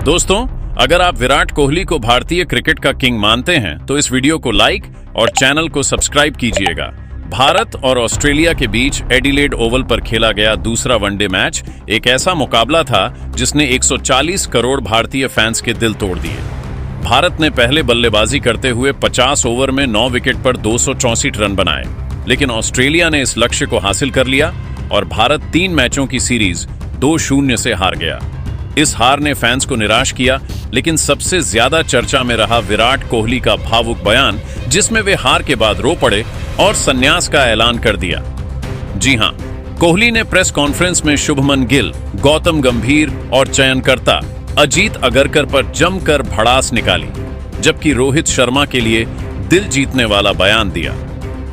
दोस्तों, अगर आप विराट कोहली को भारतीय क्रिकेट का किंग मानते हैं तो इस वीडियो को लाइक और चैनल को सब्सक्राइब कीजिएगा। भारत और ऑस्ट्रेलिया के बीच एडिलेड ओवल पर खेला गया दूसरा वनडे मैच एक ऐसा मुकाबला था जिसने 140 करोड़ भारतीय फैंस के दिल तोड़ दिए। भारत ने पहले बल्लेबाजी करते हुए 50 ओवर में 9 विकेट पर 264 रन बनाए, लेकिन ऑस्ट्रेलिया ने इस लक्ष्य को हासिल कर लिया और भारत 3 मैचों की सीरीज 2-0 से हार गया। इस हार ने फैंस को निराश किया, लेकिन सबसे ज्यादा चर्चा में रहा विराट कोहली का भावुक बयान, जिसमें वे हार के बाद रो पड़े और संन्यास का ऐलान कर दिया। जी हां, कोहली ने प्रेस कॉन्फ्रेंस में शुभमन गिल, गौतम गंभीर और चयनकर्ता अजीत अगरकर पर जमकर भड़ास निकाली, जबकि रोहित शर्मा के लिए दिल जीतने वाला बयान दिया।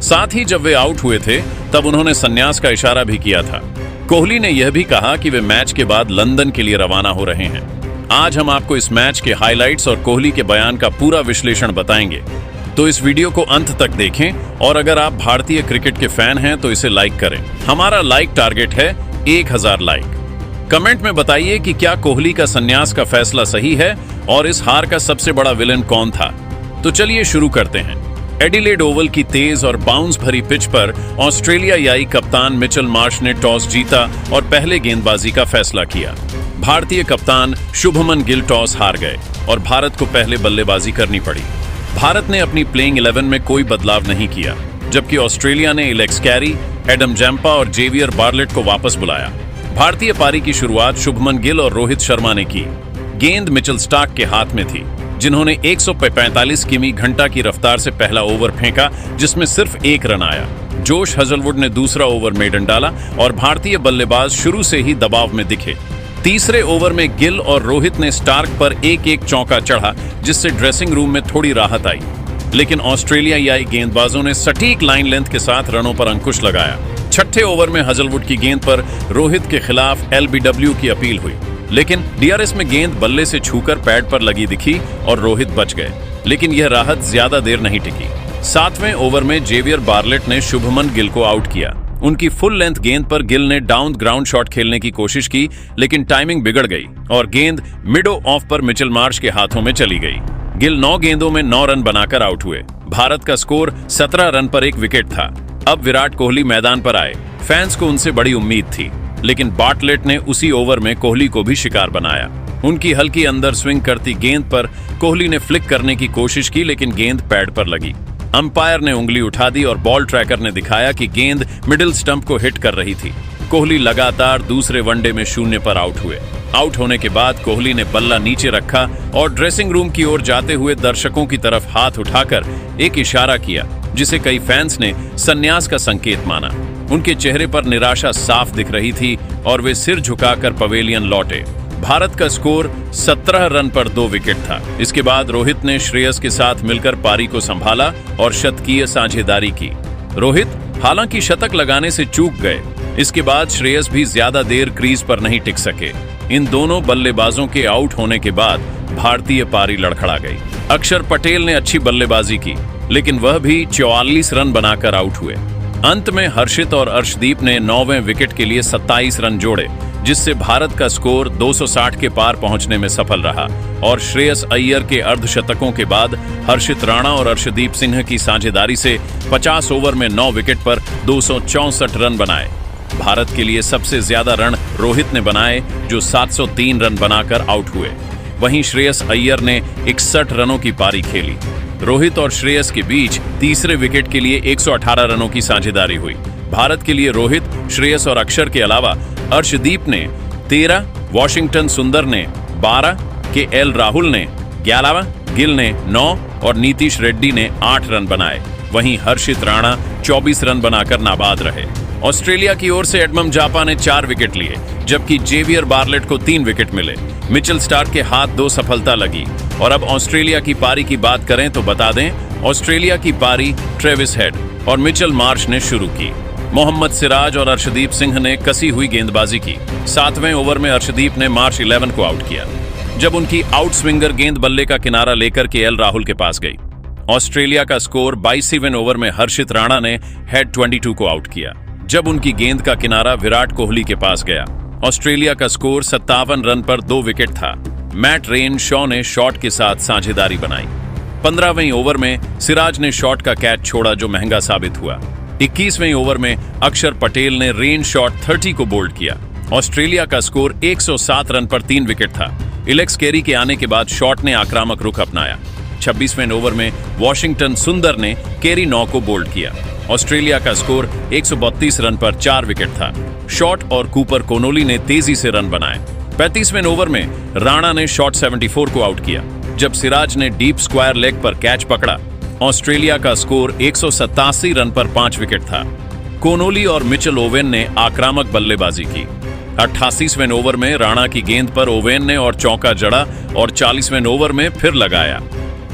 साथ ही जब वे आउट हुए थे तब उन्होंने संन्यास का इशारा भी किया था। कोहली ने यह भी कहा कि वे मैच के बाद लंदन के लिए रवाना हो रहे हैं। आज हम आपको इस मैच के हाइलाइट्स और कोहली के बयान का पूरा विश्लेषण बताएंगे, तो इस वीडियो को अंत तक देखें और अगर आप भारतीय क्रिकेट के फैन हैं तो इसे लाइक करें। हमारा लाइक टारगेट है 1000 लाइक। कमेंट में बताइए कि क्या कोहली का संन्यास का फैसला सही है और इस हार का सबसे बड़ा विलेन कौन था। तो चलिए शुरू करते हैं। एडिलेड ओवल की तेज और बाउंस भरी पिच पर ऑस्ट्रेलियाई कप्तान मिचेल मार्श ने टॉस जीता और पहले गेंदबाजी का फैसला किया। भारतीय कप्तान शुभमन गिल टॉस हार गए और भारत को पहले बल्लेबाजी करनी पड़ी। भारत ने अपनी प्लेइंग 11 में कोई बदलाव नहीं किया, जबकि ऑस्ट्रेलिया ने एलेक्स कैरी, एडम जैम्पा और जेवियर बार्लेट को वापस बुलाया। भारतीय पारी की शुरुआत शुभमन गिल और रोहित शर्मा ने की। गेंद मिचेल स्टार्क के हाथ में थी, जिन्होंने 145 किमी घंटा की रफ्तार से पहला ओवर फेंका, जिसमें सिर्फ 1 रन आया। जोश हजलवुड ने दूसरा ओवर मेडन डाला और भारतीय बल्लेबाज शुरू से ही दबाव में दिखे। तीसरे ओवर में गिल और रोहित ने स्टार्क पर एक चौका चढ़ा, जिससे ड्रेसिंग रूम में थोड़ी राहत आई, लेकिन ऑस्ट्रेलियाई गेंदबाजों ने सटीक लाइन लेंथ के साथ रनों पर अंकुश लगाया। छठे ओवर में हजलवुड की गेंद पर रोहित के खिलाफ LBW की अपील हुई, लेकिन DRS में गेंद बल्ले से छूकर पैड पर लगी दिखी और रोहित बच गए, लेकिन यह राहत ज्यादा देर नहीं टिकी। 7वें ओवर में जेवियर बार्लेट ने शुभमन गिल को आउट किया। उनकी फुल लेंथ गेंद पर गिल ने डाउन ग्राउंड शॉट खेलने की कोशिश की, लेकिन टाइमिंग बिगड़ गई और गेंद मिड ऑफ पर मिचेल मार्श के हाथों में चली गई। गिल 9 गेंदों में 9 रन बनाकर आउट हुए। भारत का स्कोर 17 रन पर 1 विकेट था। अब विराट कोहली मैदान पर आए। फैंस को उनसे बड़ी उम्मीद थी, लेकिन बार्टलेट ने उसी ओवर में कोहली को भी शिकार बनाया। उनकी हल्की अंदर स्विंग करती गेंद पर कोहली ने फ्लिक करने की कोशिश की, लेकिन गेंद पैड पर लगी। अंपायर ने उंगली उठा दी और बॉल ट्रैकर ने दिखाया कि गेंद मिडिल स्टंप को हिट कर रही थी। कोहली लगातार दूसरे वनडे में 0 पर आउट हुए। आउट होने के बाद कोहली ने बल्ला नीचे रखा और ड्रेसिंग रूम की ओर जाते हुए दर्शकों की तरफ हाथ उठाकर एक इशारा किया, जिसे कई फैंस ने संन्यास का संकेत माना। उनके चेहरे पर निराशा साफ दिख रही थी और वे सिर झुकाकर पवेलियन लौटे। भारत का स्कोर 17 रन पर 2 विकेट था। इसके बाद रोहित ने श्रेयस के साथ मिलकर पारी को संभाला और शतकीय साझेदारी की। रोहित हालांकि शतक लगाने से चूक गए। इसके बाद श्रेयस भी ज्यादा देर क्रीज पर नहीं टिक सके। इन दोनों बल्लेबाजों के आउट होने के बाद भारतीय पारी लड़खड़ा गई। अक्षर पटेल ने अच्छी बल्लेबाजी की, लेकिन वह भी 44 रन बनाकर आउट हुए। अंत में हर्षित और अर्शदीप ने 9वें विकेट के लिए 27 रन जोड़े, जिससे भारत का स्कोर 260 के पार पहुंचने में सफल रहा और श्रेयस अय्यर के अर्धशतकों के बाद हर्षित राणा और अर्शदीप सिंह की साझेदारी से 50 ओवर में 9 विकेट पर 264 रन बनाए। भारत के लिए सबसे ज्यादा रन रोहित ने बनाए, जो 703 रन बनाकर आउट हुए। वहीं श्रेयस अय्यर ने 61 रनों की पारी खेली। रोहित और श्रेयस के बीच तीसरे विकेट के लिए 118 रनों की साझेदारी हुई। भारत के लिए रोहित, श्रेयस और अक्षर के अलावा अर्शदीप ने 13, वॉशिंगटन सुंदर ने 12, KL राहुल ने 11, गिल ने 9 और नीतीश रेड्डी ने 8 रन बनाए। वहीं हर्षित राणा 24 रन बनाकर नाबाद रहे। ऑस्ट्रेलिया की ओर से एडमम जापा ने 4 विकेट लिए, जबकि जेवियर बार्लेट को 3 विकेट मिले। मिचेल स्टार्क के हाथ 2 सफलता लगी। और अब ऑस्ट्रेलिया की पारी की बात करें तो बता दें, ऑस्ट्रेलिया की पारी ट्रेविस हेड और मिचेल मार्श ने शुरू की। मोहम्मद सिराज और अर्शदीप सिंह ने कसी हुई गेंदबाजी की। 7वें ओवर में अर्शदीप ने मार्श 11 को आउट किया, जब उनकी आउट स्विंगर गेंद बल्ले का किनारा लेकर KL राहुल के पास गई। ऑस्ट्रेलिया का स्कोर 22वें ओवर में हर्षित राणा ने हेड 22 को आउट किया, जब उनकी गेंद का किनारा विराट कोहली के पास गया। ऑस्ट्रेलिया का स्कोर 57 रन पर 2 विकेट था। मैट रेन शॉ ने शॉट के साथ साझेदारी बनाई। 15वें ओवर में सिराज ने शॉट का कैच छोड़ा जो महंगा साबित हुआ। 21वें ओवर में अक्षर पटेल ने रेन शॉट 30 को बोल्ड किया। ऑस्ट्रेलिया का स्कोर 107 रन पर 3 विकेट था। इलेक्स कैरी के आने के बाद शॉट ने आक्रामक रुख अपनाया। 26वें ओवर में वॉशिंगटन सुंदर ने कैरी 9 को बोल्ड किया। ऑस्ट्रेलिया का स्कोर 132 रन पर 4 विकेट था। शॉट और कूपर कोनोली ने तेजी से रन बनाए। 35वें ओवर में राणा ने शॉट 74 को आउट किया। जब सिराज ने डीप स्क्वायर लेग पर कैच पकड़ा, ऑस्ट्रेलिया का स्कोर 187 रन पर 5 विकेट था। कोनोली और मिचेल ओवेन ने आक्रामक बल्लेबाजी की। 88वें ओवर में राणा की गेंद पर ओवेन ने और चौका जड़ा और 40वें ओवर में फिर लगाया।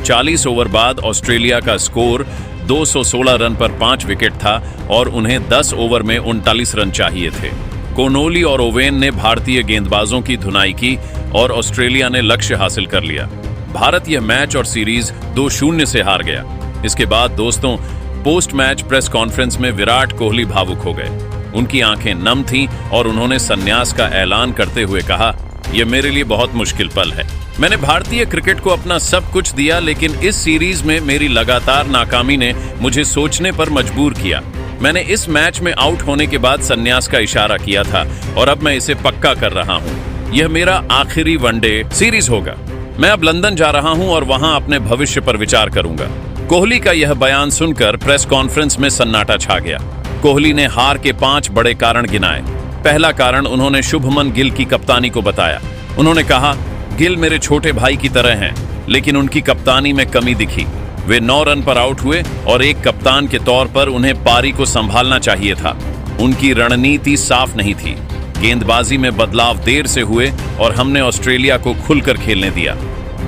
40 ओवर बाद ऑस्ट्रेलिया का स्कोर 216 रन पर 5 विकेट था और उन्हें 10 ओवर में 39 रन चाहिए थे। कोनोली और ओवेन ने भारतीय गेंदबाजों की धुनाई की और ऑस्ट्रेलिया ने लक्ष्य हासिल कर लिया। भारत यह मैच और सीरीज 2-0 से हार गया। इसके बाद दोस्तों, पोस्ट मैच प्रेस कॉन्फ्रेंस में विराट कोहली भावुक हो गए। उनकी आंखें नम थीं और उन्होंने संन्यास का ऐलान करते हुए कहा, यह मेरे लिए बहुत मुश्किल पल है। मैंने भारतीय क्रिकेट को अपना सब कुछ दिया, लेकिन इस सीरीज में मेरी लगातार नाकामी ने मुझे सोचने पर मजबूर किया। मैंने इस मैच में आउट होने के बाद संन्यास का इशारा किया था और अब मैं इसे पक्का कर रहा हूं। यह मेरा आखिरी वनडे सीरीज होगा। मैं अब लंदन जा रहा हूं और वहां अपने भविष्य पर विचार करूंगा। कोहली का यह बयान सुनकर प्रेस कॉन्फ्रेंस में सन्नाटा छा गया। कोहली ने हार के 5 बड़े कारण गिनाए। पहला कारण उन्होंने शुभमन गिल की कप्तानी को बताया। उन्होंने कहा, गिल मेरे छोटे भाई की तरह हैं, लेकिन उनकी कप्तानी में कमी दिखी। वे 9 रन पर आउट हुए और एक कप्तान के तौर पर उन्हें पारी को संभालना चाहिए था। उनकी रणनीति साफ नहीं थी। गेंदबाजी में बदलाव देर से हुए और हमने ऑस्ट्रेलिया को खुलकर खेलने दिया।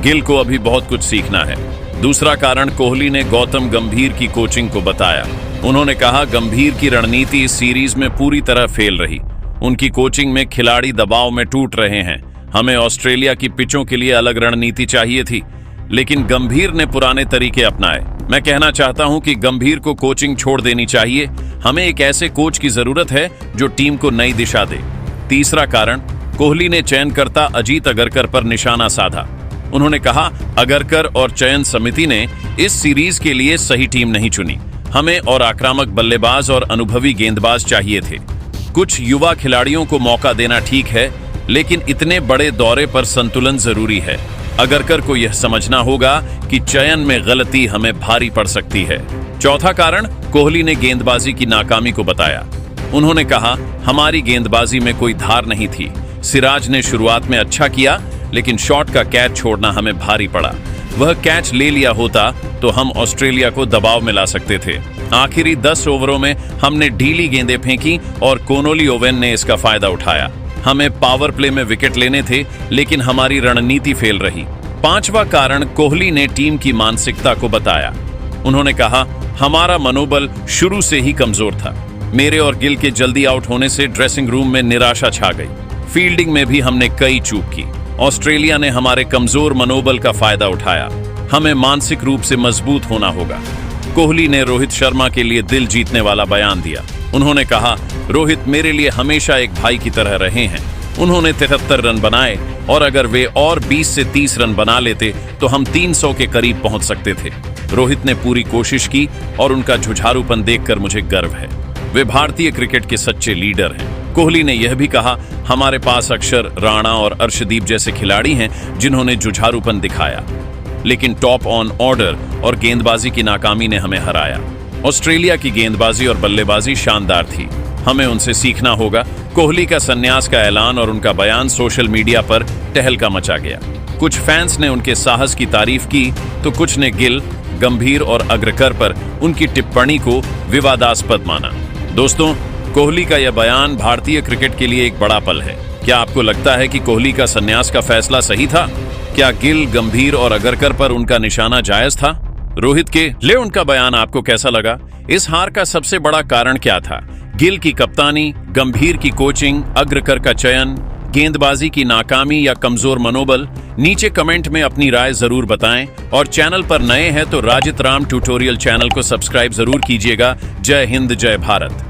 गिल को अभी बहुत कुछ सीखना है। दूसरा कारण कोहली ने गौतम गंभीर की कोचिंग को बताया। उन्होंने कहा, गंभीर की रणनीति इस सीरीज में पूरी तरह फेल रही। उनकी कोचिंग में खिलाड़ी दबाव में टूट रहे हैं। हमें ऑस्ट्रेलिया की पिचों के लिए अलग रणनीति चाहिए थी, लेकिन गंभीर ने पुराने तरीके अपनाए। मैं कहना चाहता हूं कि गंभीर को कोचिंग छोड़ देनी चाहिए। हमें एक ऐसे कोच की जरूरत है जो टीम को नई दिशा दे। तीसरा कारण, कोहली ने चयनकर्ता अजीत अगरकर पर निशाना साधा। उन्होंने कहा, अगरकर और चयन समिति ने इस सीरीज के लिए सही टीम नहीं चुनी। हमें और आक्रामक बल्लेबाज और अनुभवी गेंदबाज चाहिए थे। कुछ युवा खिलाड़ियों को मौका देना ठीक है, लेकिन इतने बड़े दौरे पर संतुलन जरूरी है। अगरकर को यह समझना होगा कि चयन में गलती हमें भारी पड़ सकती है। चौथा कारण, कोहली ने गेंदबाजी की नाकामी को बताया। उन्होंने कहा, हमारी गेंदबाजी में कोई धार नहीं थी। सिराज ने शुरुआत में अच्छा किया, लेकिन शॉट का कैच छोड़ना हमें भारी पड़ा। वह कैच ले लिया होता तो हम ऑस्ट्रेलिया को दबाव में ला सकते थे। आखिरी 10 ओवरों में हमने ढीली गेंदें फेंकी और कोनोली ओवेन ने इसका फायदा उठाया। हमें पावर प्ले में विकेट लेने थे, लेकिन हमारी रणनीति फेल रही। पांचवा कारण, कोहली ने टीम की मानसिकता को बताया। उन्होंने कहा, हमारा मनोबल शुरू से ही कमजोर था। मेरे और गिल के जल्दी आउट होने से ड्रेसिंग रूम में निराशा छा गई। फील्डिंग में भी हमने कई चूक की। ऑस्ट्रेलिया ने हमारे कमजोर मनोबल का फायदा उठाया। हमें मानसिक रूप से मजबूत होना होगा। कोहली ने रोहित शर्मा के लिए दिल जीतने वाला बयान दिया। उन्होंने कहा, रोहित मेरे लिए हमेशा एक भाई की तरह रहे हैं। उन्होंने 73 रन बनाए और अगर वे और 20 से 30 रन बना लेते तो हम 300 के करीब पहुंच सकते थे। रोहित ने पूरी कोशिश की और उनका जुझारूपन देखकर मुझे गर्व है। वे भारतीय क्रिकेट के सच्चे लीडर हैं। कोहली ने यह भी कहा, हमारे पास अक्षर, राणा और अर्शदीप जैसे खिलाड़ी हैं जिन्होंने जुझारूपन दिखाया, लेकिन टॉप ऑन ऑर्डर और गेंदबाजी की नाकामी ने हमें हराया। ऑस्ट्रेलिया की गेंदबाजी और बल्लेबाजी शानदार थी। हमें उनसे सीखना होगा। कोहली का संन्यास का ऐलान और उनका बयान सोशल मीडिया पर तहलका मचा गया। कुछ फैंस ने उनके साहस की तारीफ की तो कुछ ने गिल, गंभीर और अग्रकर पर उनकी टिप्पणी को विवादास्पद माना। दोस्तों, कोहली का यह बयान भारतीय क्रिकेट के लिए एक बड़ा पल है। क्या आपको लगता है कि कोहली का संन्यास का फैसला सही था? क्या गिल, गंभीर और अगरकर पर उनका निशाना जायज था? रोहित के लिए उनका बयान आपको कैसा लगा? इस हार का सबसे बड़ा कारण क्या था? गिल की कप्तानी, गंभीर की कोचिंग, अग्रकर का चयन, गेंदबाजी की नाकामी या कमजोर मनोबल? नीचे कमेंट में अपनी राय जरूर बताएं और चैनल पर नए हैं तो राजित राम ट्यूटोरियल चैनल को सब्सक्राइब जरूर कीजिएगा। जय हिंद, जय भारत।